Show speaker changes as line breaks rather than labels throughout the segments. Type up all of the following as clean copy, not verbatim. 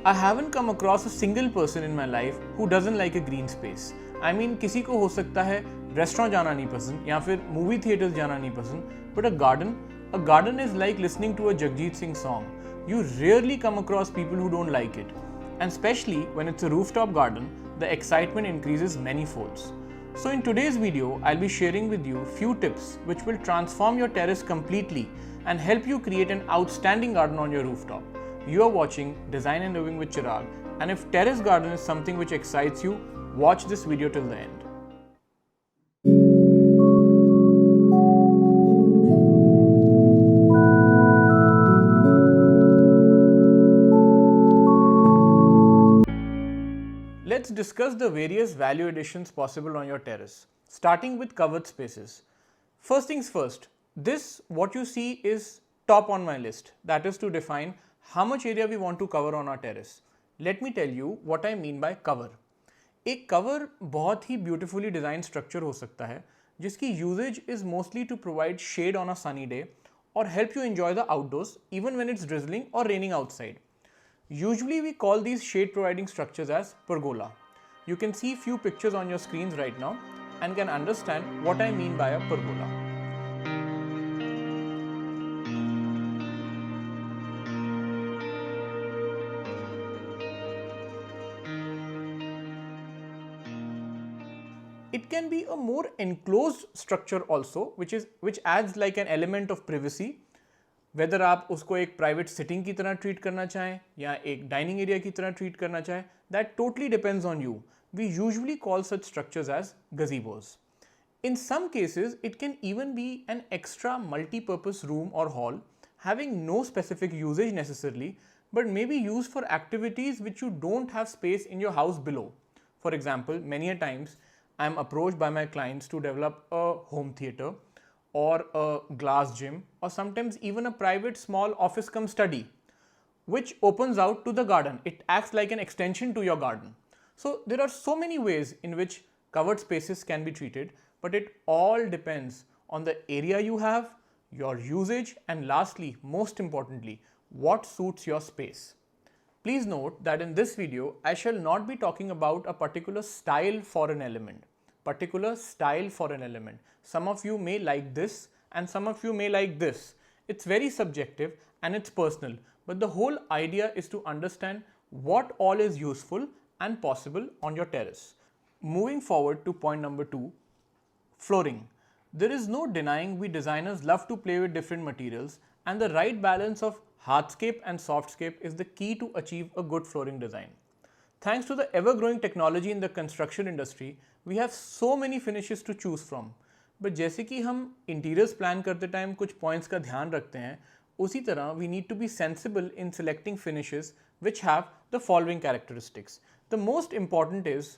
I haven't come across a single person in my life who doesn't like a green space. I mean, किसी को हो सकता है restaurant जाना नहीं पसंद या फिर मूवी थिएटर्स जाना नहीं पसंद, but a garden is like listening to a Jagjit Singh song. You rarely come across people who don't like it. And especially when it's a rooftop garden, the excitement increases many folds. So in today's video, I'll be sharing with you few tips which will transform your terrace completely and help you create an outstanding garden on your rooftop. You are watching Design and Living with Chirag, and if terrace garden is something which excites you, watch this video till the end. Let's discuss the various value additions possible on your terrace, starting with covered spaces. First things first, what you see is top on my list, that is to define how much area we want to cover on our terrace. Let me tell you what I mean by cover. एक cover बहुत ही beautifully designed structure हो सकता है जिसकी usage is mostly to provide shade on a sunny day or help you enjoy the outdoors even when it's drizzling or raining outside. Usually we call these shade providing structures as pergola. You can see few pictures on your screens right now and can understand what I mean by a pergola. It can be a more enclosed structure also, which adds like an element of privacy. Whether आप उसको एक private sitting की तरह treat करना चाहें या एक dining area की तरह treat करना चाहें, that totally depends on you. We usually call such structures as gazebos. In some cases, it can even be an extra multi-purpose room or hall having no specific usage necessarily, but may be used for activities which you don't have space in your house below. For example, many a times I am approached by my clients to develop a home theater or a glass gym or sometimes even a private small office cum study which opens out to the garden. It acts like an extension to your garden. So there are so many ways in which covered spaces can be treated, but it all depends on the area you have, your usage, and lastly, most importantly, what suits your space. Please note that in this video, I shall not be talking about a particular style for an element. Some of you may like this and some of you may like this. It's very subjective and it's personal, but the whole idea is to understand what all is useful and possible on your terrace. Moving forward to point number 2, flooring. There is no denying we designers love to play with different materials, and the right balance of hardscape and softscape is the key to achieve a good flooring design. Thanks to the ever-growing technology in the construction industry, we have so many finishes to choose from. But जैसे कि हम interiors plan करते time कुछ points का ध्यान रखते हैं, उसी तरह we need to be sensible in selecting finishes which have the following characteristics. The most important is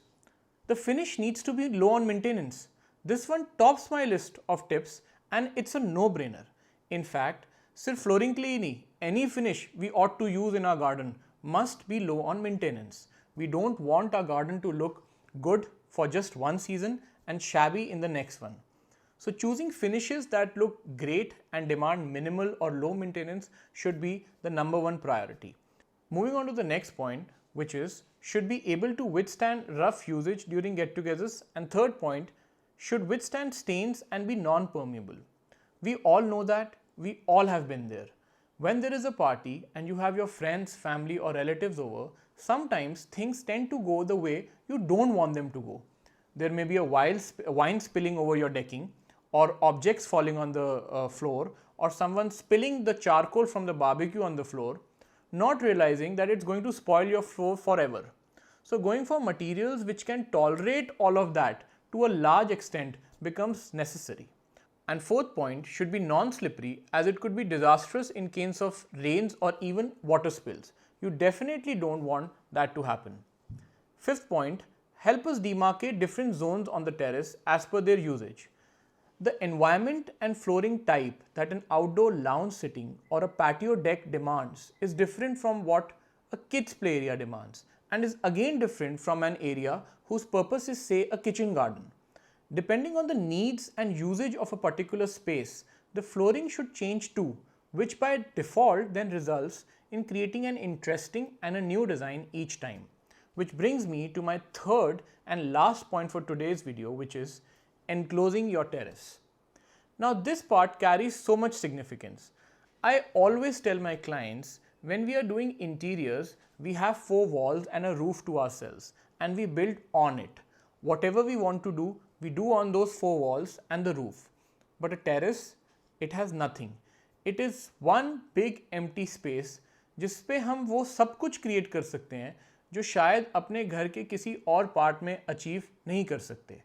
the finish needs to be low on maintenance. This one tops my list of tips and it's a no-brainer. In fact, सिर्फ flooring के लिए ही नहीं, any finish we ought to use in our garden must be low on maintenance. We don't want our garden to look good for just one season and shabby in the next one. So choosing finishes that look great and demand minimal or low maintenance should be the number one priority. Moving on to the next point, which is should be able to withstand rough usage during get-togethers, and third point, should withstand stains and be non-permeable. We all know that, we all have been there. When there is a party and you have your friends, family or relatives over, sometimes things tend to go the way you don't want them to go. There may be a wine spilling over your decking, or objects falling on the floor, or someone spilling the charcoal from the barbecue on the floor, not realizing that it's going to spoil your floor forever. So going for materials which can tolerate all of that to a large extent becomes necessary. And fourth point should be non-slippery, as it could be disastrous in case of rains or even water spills. You definitely don't want that to happen. Fifth point, help us demarcate different zones on the terrace as per their usage. The environment and flooring type that an outdoor lounge sitting or a patio deck demands is different from what a kids play area demands, and is again different from an area whose purpose is, say, a kitchen garden. Depending on the needs and usage of a particular space, the flooring should change too, which by default then results in creating an interesting and a new design each time. Which brings me to my third and last point for today's video, which is enclosing your terrace. Now this part carries so much significance. I always tell my clients, when we are doing interiors, we have 4 walls and a roof to ourselves and we build on it. Whatever we want to do, we do on those 4 walls and the roof. But a terrace, it has nothing. It is one big empty space जिस पे हम वो सब कुछ create कर सकते हैं जो शायद अपने घर के किसी और पार्ट में अचीव नहीं कर सकते.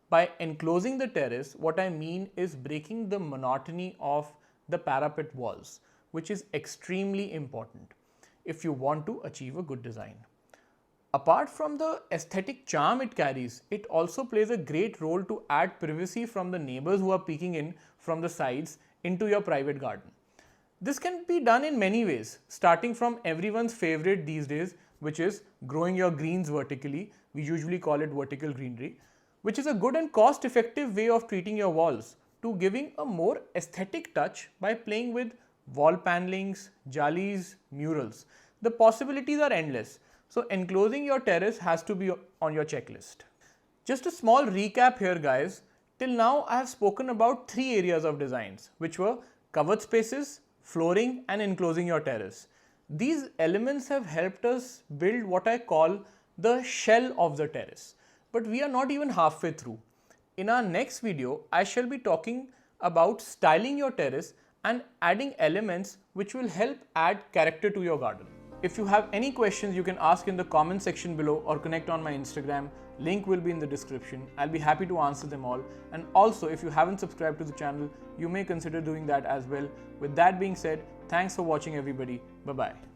By enclosing the terrace, what I mean is breaking the monotony of the parapet walls, which is extremely important if you want to achieve a good design. Apart from the aesthetic charm it carries, it also plays a great role to add privacy from the neighbors who are peeking in from the sides into your private garden. This can be done in many ways, starting from everyone's favorite these days, which is growing your greens vertically. We usually call it vertical greenery, which is a good and cost-effective way of treating your walls, to giving a more aesthetic touch by playing with wall panelings, jalis, murals. The possibilities are endless. So enclosing your terrace has to be on your checklist. Just a small recap here, guys. Till now I have spoken about 3 areas of designs, which were covered spaces, flooring and enclosing your terrace. These elements have helped us build what I call the shell of the terrace. But we are not even halfway through. In our next video, I shall be talking about styling your terrace and adding elements which will help add character to your garden. If you have any questions, you can ask in the comment section below or connect on my Instagram. Link will be in the description. I'll be happy to answer them all. And also, if you haven't subscribed to the channel, you may consider doing that as well. With that being said, thanks for watching everybody. Bye-bye.